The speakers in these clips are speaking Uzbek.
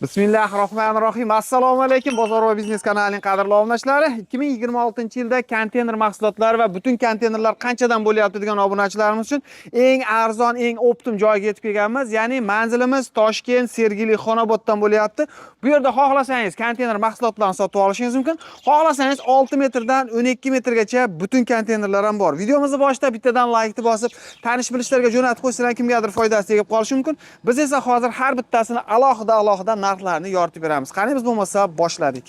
Bismillahirrohmanirrohim. Assalomu alaykum. Bozor va biznes kanalining qadrli obunachilari. 2026-yilda konteyner mahsulotlari va butun konteynerlar qanchadan bo'lyapti degan obunachilarimiz uchun eng arzon, eng optim joyga yetib kelganmiz. Ya'ni manzilimiz Toshkent, Sergeli, Xonoboddan bo'lyapti. Bu yerda xohlasangiz konteyner mahsulotlarini sotib olishingiz mumkin. Xohlasangiz 6 metrdan 12 metrgacha butun konteynerlar ham bor. Videomizni boshida bittadan like bosib, tanish bilishlarga jo'natib qo'ysangiz kimgadir foydasi tegib qolishi mumkin. Biz esa hozir har bittasini alohida narxlarni yoritib beramiz. Qani biz bo'lmasa boshladik.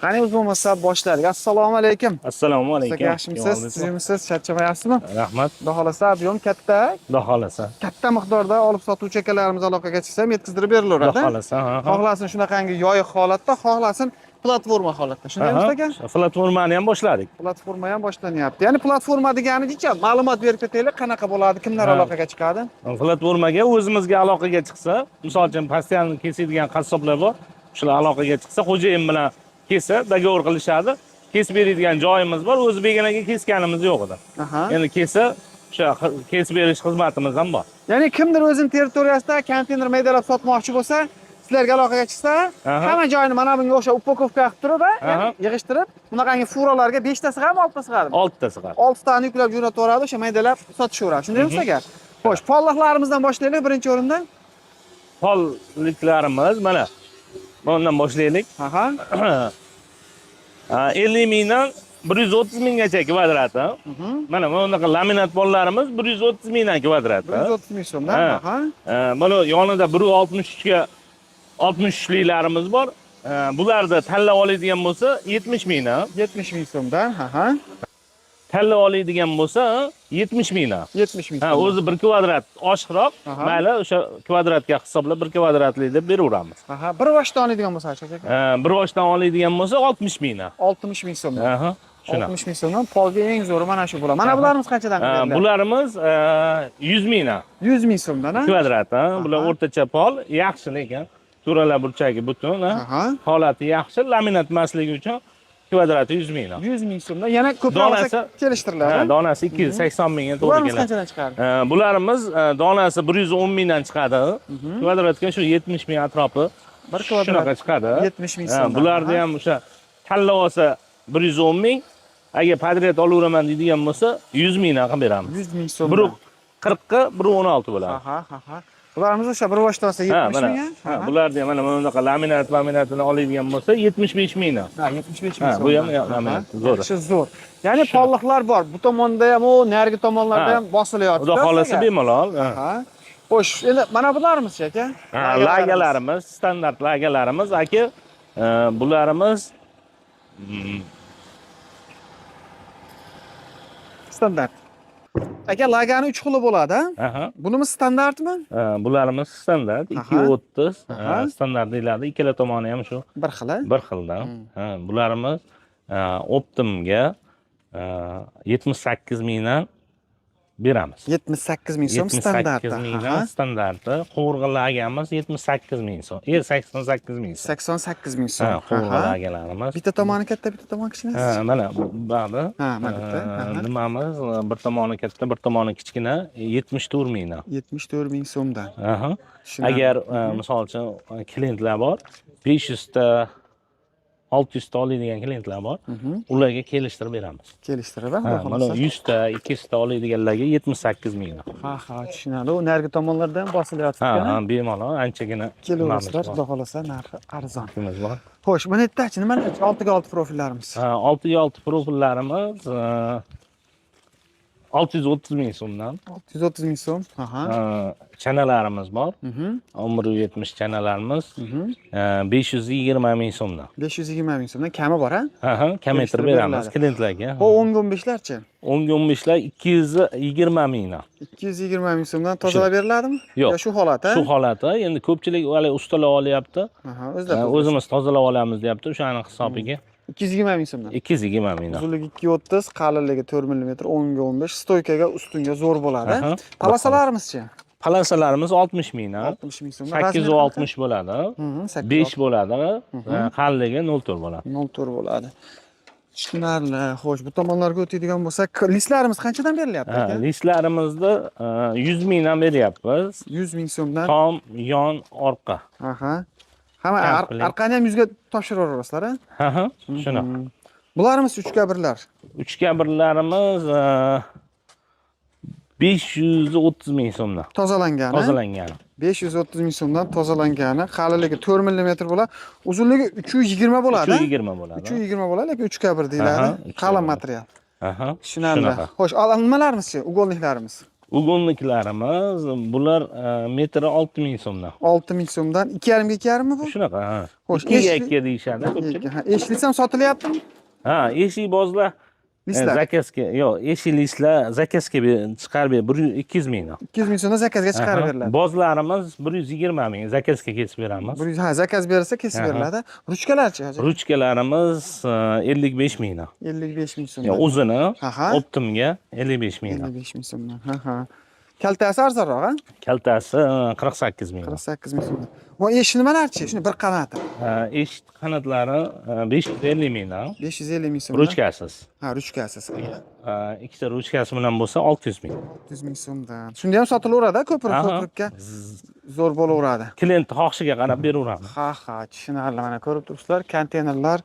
Qani biz bo'lmasa boshladik. Assalomu alaykum. Assalomu alaykum. Yaxshimisiz? Sizmisiz? Charchamayapsizmi? Rahmat. Xudo xolasa, ob'yom katta. Xudo xolasa. Katta miqdorda olib sotuvchi akalarimiz aloqaga chiqsa, yetkazdirib berilaveradi. Xudo xolasa. Xohlasin shunaqangi yoyiq holatda, xohlasin platforma holatda. Shundaymi aka? Platformani ham boshladik. Platforma ham boshlanyapti. Ya'ni platforma degani-chi, ma'lumot berib ketaylik, qanaqa bo'ladi, kimlar aloqaga chiqadi? Platformaga o'zimizga aloqaga chiqsa, misol uchun postoyan kesadigan qassoblar bor. Shular aloqaga chiqsa, xo'jayin bilan kesa, dogovor qilishadi. Kesib beradigan joyimiz bor, o'z beganaga kesganimiz yo'q edi. Endi kesa, o'sha kesib berish xizmatimiz ham bor. Ya'ni kimdir o'zining territoriyasida konteyner maydalab sotmoqchi bo'lsa, sizlarga aloqaga chiqsa, hamma joyini mana bunga o'sha upakovka qilib turib, yig'ishtirib, bunaqangi furalarga 5 tasi ham 6 tasi ham. 6 tasi ham. 6 tani yuklab jo'natib yuboradi, o'sha maydalab sotishaveradi. Shundaymi aka? Xo'sh, polliqlarimizdan boshlaylik birinchi o'rindan. Polliklarimiz mana bundan boshlaylik. 50 mingdan 130 minggacha kvadrati. Mana bunaqa laminat pollarimiz 130 mingdan kvadrati. 130 ming so'mdan. Buni yonida 163 ga 63liklarimiz bor. Bularda tanlab oladigan bo'lsa 70 mingdan. 70 ming so'mdan, Tanlab oladigan bo'lsa 70 mingdan. 70 ming. O'zi 1 kvadrat oshiqroq, mayli o'sha kvadratga hisoblab 1 kvadratli deb beraveramiz. Bir boshdan oladigan bo'lsa aka. Bir boshdan oladigan bo'lsa 60 mingdan. 60 ming so'mdan. 60 ming so'mdan polga eng zo'ri mana shu bo'ladi. Mana bularimiz qanchadan beriladi? Bularimiz 100 mingdan. 100 ming so'mdan, kvadrat, Bular o'rtacha pol, yaxshi lekin to'ralar burchagi butun, holati yaxshi, laminat emasligi uchun kvadrati 100 mingdan. 100 ming so'mdan. Yana ko'proq olsa kelishtiriladi. Donasi 280 mingga to'g'ri keladi. Bularimiz qanchadan chiqadi? Bularimiz donasi 110 mingdan chiqadi. Kvadratga shu 70 ming atrofi. 1 kvadrat shunaqa chiqadi. 70 ming so'm. Bularda ham o'sha tanlab olsa 110 ming, agar padret olaveraman deydigan bo'lsa 100 mingdan qilib beramiz. 100 ming so'm. Biri 40 ga, biri 16 bo'ladi. Bularimiz o'sha bir boshdan olsa 70 ming. Bularda ham mana bunaqa laminatini oladigan bo'lsa 75 mingdan. 75 ming so'm. Bu ham laminat zo'r. Zo'r. Ya'ni polliqlar bor. Bu tomonda ham, o narigi tomonlarda ham bosilyapti. Xudo xolasa bemalol. Xo'sh, endi mana bularimiz aka? Lagalarimiz, standart lagalarimiz aka. Bularimiz standart. Aka, lagani 3 xili bo'ladi, Bunimiz standartmi? Bularimiz standart, 230 standart deyiladi. Ikkala tomoni ham shu bir xili. Bir xildan. Bularimiz optimga 78 mingdan beramiz. 78 ming so'm standarti. 78 mingdan standarti. Qo'rg'i lagamiz 78 ming so'm. 88 ming so'm. 88 ming so'm. Qo'rg'i lagalarimiz. Bitta tomoni katta, bitta tomoni kichkina. Mana bu ba'di. Nimamiz bir tomoni katta, bir tomoni kichkina 74 mingdan. 74 ming so'mdan. Agar misol uchun klientlar bor, 500 ta 600 ta oladigan klientlar bor. Ularga kelishtirib beramiz. Kelishtirib, mana 100 ta, 200 ta oladiganlarga 78 mingdan. Tushunadi. U narigi tomonlarda ham bosilyapti. Bemalol anchagina kelaverasizlar, xudo xolasa narxi arzon. Xo'sh, mana yerdachi nimalar? 6 ga 6 profillarimiz. 6 ga 6 profillarimiz 630 ming so'mdan. 630 ming so'm. Chanalarimiz bor. 1170 chanalarimiz 520 ming so'mdan. 520 ming so'mdan kami bor, kamaytirib beramiz klientlarga. O 10-15larchi? 10-15lar 220 mingdan. 220 ming so'mdan tozalab beriladimi? Yo'q. Shu holati. Shu holati. Endi ko'pchilik hali ustalar olyapti. O'zimiz tozalab olamiz deyapti, o'shaning hisobiga. 220 ming so'mdan. 220 mingdan. Uzunligi 230, qalinligi 4 mm, 10 ga 15, stoykaga ustunga zo'r bo'ladi. Palasalarimiz-chi? Palasalarimiz 60 mingdan. 60 ming so'mdan. 860 bo'ladi. 5 bo'ladi. Qalinligi 04 bo'ladi. 04 bo'ladi. Tushunarli. Xo'sh, bu tomonlarga o'tadigan bo'lsak, listlarimiz qanchadan berilyapti aka? Listlarimizni 100 mingdan beryapmiz. 100 ming so'mdan. Tom, yon, orqa. Aha. Hamma Komplet. orqani ham 100 ga topshiraverasizlar, a? Ha, shunaqa. Bularimiz 3 ga 1lar. 3 ga 1larimiz 530 ming so'mdan. Tozalangani. Tozalangan. 530 ming so'mdan tozalangani, qalinligi 4 mm bo'ladi, uzunligi 320 bo'ladi. 320 bo'ladi. 320 bo'ladi, lekin 3 ga 1 deyiladi. Qalin material. Aha. Tushunarli. Xo'sh, nimalarimiz-chi? Ugonliklarimiz. Ugonliklarimiz bular metri 6 ming so'mdan. 6 ming so'mdan 2,5 ga 2,5 mi bu? Shunaqa, ha. Xo'sh, 2 ga 2 deyishadi ko'pchilik. Ha, eshiklar ham sotilyaptimi? Ha, eshik bozlar Listlar. zakazga, yo'q, eshik listlar zakazga chiqarib 200 mingdan. 200 ming so'mdan zakazga chiqarib beriladi. Bozlarimiz 120 ming zakazga kesib beramiz. Ha, zakaz berilsa kesib beriladi. Ruchkalarchi hozir? Ruchkalarimiz 55 mingdan. 55 ming Yo'q, so'mdan. o'zini Aha. optimga 55 mingdan. 55 ming so'mdan. Ha. Kaltasi arzonroq, ha? Kaltasi 48 mingdan. 48 ming so'mdan. Bu eshik nimalarchi? Shuni bir qanoti. Eshik qanotlari 550 mingdan. 550 ming so'mdan. Ruchkasiz. Ha, ruchkasiz. Ikkita ruchkasi bilan bo'lsa 600 ming. 100 ming so'mdan. Shunda ham sotilaveradi, ko'pirib-ko'piribga zo'r bo'laveradi. Klient xohishiga qarab beraveramiz. Ha, tushunarli. Mana ko'rib turibsizlar, konteynerlar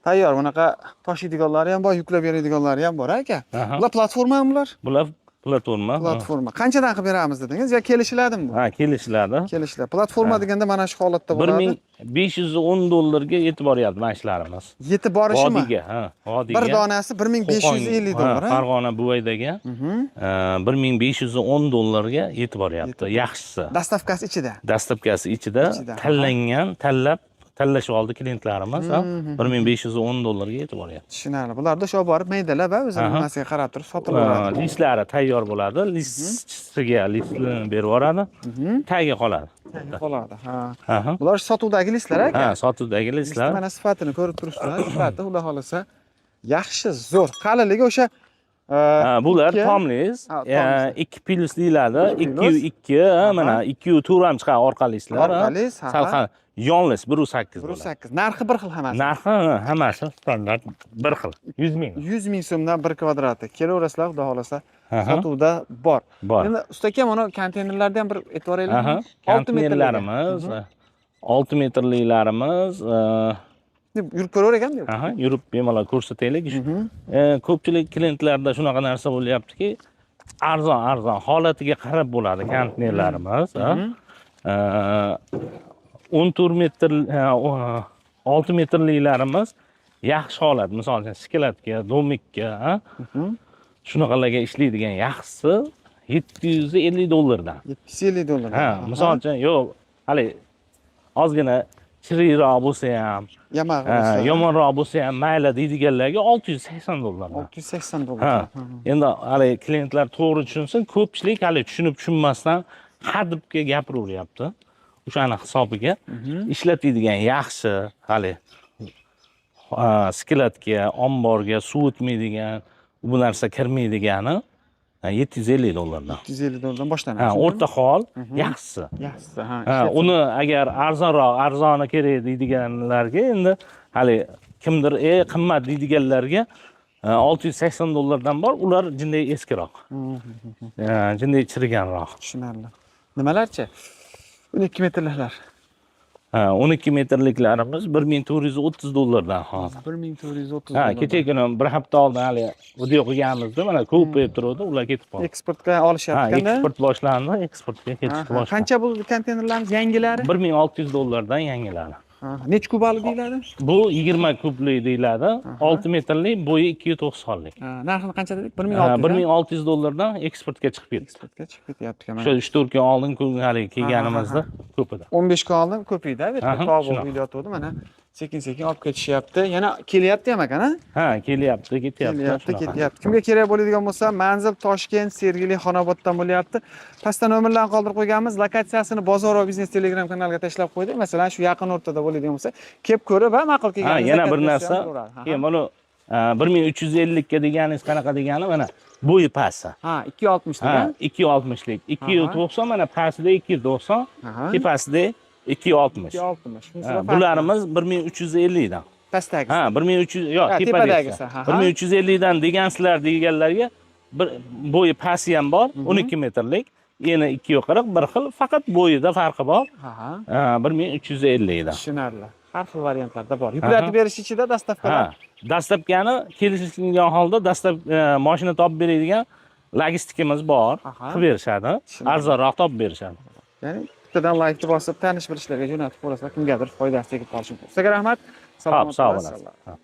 tayyor. Bunaqa tashiydiganlari ham bor, yuklab beradiganlari ham bor, aka. Bular platformami bular? Bular platforma. Platforma. Qanchadan qilib beramiz dedingiz? Yo kelishiladimi bu? Ha, kelishiladi. Kelishlar. Platforma deganda mana shu holatda bo'ladi. 1510 dollarga yetib boryapti mana ishlarimz. Yetib borishimi? Vodiyga, ha, vodiyga. Bir donasi 1550 dollar, ha? Farg'ona Buvaydagi 1510 dollarga yetib boryapti. Yaxshisi. Dastavkasi ichida. Dastavkasi ichida tanlab tanlashib oldi klientlarimiz, 1510 dollarga yetib boryapti. Tushunarli. Bularda shu borib maydalab, o'zini nimasiga qarab turib sotilaveradi. Listlari tayyor bo'ladi. Listchiga listni berib yuboradi. Tagi qoladi. Qoladi. Ha. Bular sotuvdagi listlar, aka. Ha, sotuvdagi listlar. Mana sifatini ko'rib turibsizlar. Sifati xudo xolasa yaxshi, zo'r. Qalinligi o'sha bular tomlis, 2 plus deyiladi. 2 mana 2 turam chiqadi orqalislar. Orqalis, ha. Salqin yonlis 1.8 bo'ladi. 1.8. Narxi bir xil hammasi. Narxi hammasi standart bir xil. 100 ming. 100 ming so'mdan 1 kvadrati. Kelaverasizlar, xudo xolasa. Sotuvda bor. Endi ustaka mana konteynerlarda ham bir e'tiboringlar. 6 metrlarimiz, 6 metrliklarimiz yurib ko'raver ekan deb. Yurib bemalol ko'rsataylik. Ko'pchilik klientlarda shunaqa narsa bo'lyaptiki, arzon holatiga qarab bo'ladi konteynerlarimiz. 14 metr 6 metrliklarimiz yaxshi holat, misol uchun skeletka, domikka, shunaqalarga ishlaydigan yaxshisi 750 dollardan. 750 dollar. Ha, misol uchun yo'q, hali ozgina chiriroq bo'lsa ham, yomonroq bo'lsa ham mayli deydiganlarga 680 dollardan. 680 dollar. Endi hali klientlar to'g'ri tushunsin, ko'pchilik hali tushunmasdan hadibga gapiraveryapti. O'shani hisobiga ishlatadigan yaxshi hali skeletka, omborga suv o'tmaydigan, bu narsa kirmaydigani 750 dollardan. 750 dollardan boshlanadi. O'rta hol yaxshisi. Yaxshisi, uni agar arzoni kerak deydiganlarga endi hali kimdir qimmat deydiganlarga 680 dollardan bor, ular jinday eskiroq. Jinday chiriganroq. Tushunarli. Nimalarchi? 12 metrliklar. 12 metrliklarimiz 1430 dollardan hozir. 1430 dollar. Kecha kuni bir hafta oldin hali video qilganimizda mana ko'payib turdi, ular ketib qoldi. Eksportga olishyapti. Eksport boshlandi, eksportga ketishga boshlandi. Qancha bu konteynerlarimiz yangilari? 1600 dollardan yangilari. Nech kubali deyiladi? Bu 20 kubli deyiladi. 6 metrlik, bo'yi 290lik. Narxini qancha dedik? 1600. 1600 dollardan eksportga chiqib ketdi. Eksportga chiqib ketyapti. O'sha 3-4 kun oldin hali kelganimizda ko'p edi. 15 kun oldin ko'p edi, to'g'ri video yotdi, mana sekin-sekin olib ketishyapti. Yana kelyapti ham ekan, ha? Kelyapti, ketyapti. Kimga kerak bo'ladigan bo'lsa, manzil Toshkent, Sergeli, Xonoboddan bo'lyapti. Pastda nomerlarni qoldirib qo'yganmiz. Lokatsiyasini Bozor va biznes Telegram kanaliga tashlab qo'ydik. Masalan, shu yaqin o'rtada bo'ladigan bo'lsa, kelib ko'rib va ma'qul kelganingiz. Yana bir narsa, mana 1350 ga deganingiz qanaqa degani, mana bo'yi pasti. 260 lik. 260 lik. 290 mana pastida 290, tepasida 260. 260. Bularimiz 1350 dan. pastdagi. Ha, 1300 yo'q, Ha, tepadagisi. tepadagisi, ha, ha. 1350 dan degansizlar deganlarga bir bo'yi pasti ham bor, 12 metrlik. Eni 2.40 bir xil, faqat bo'yida farqi bor. Ha, ha. 1350 dan. Tushunarli. Har xil variantlarda bor. Yuklatib berish ichida dastavkalar. Ha, dastlabkani kelishilgan holda dastlab mashina topib beradigan logistikamiz bor. Aha. Qilib berishadi. Arzonroq topib berishadi. Ya'ni bittadan laykni bosib, tanish bilishlarga jo'natib qo'ysalar, kimgadir foydasi tegib qolishi mumkin. Sizga rahmat. Xo'p, sog' Salomat bo'lasiz. bo'lasiz.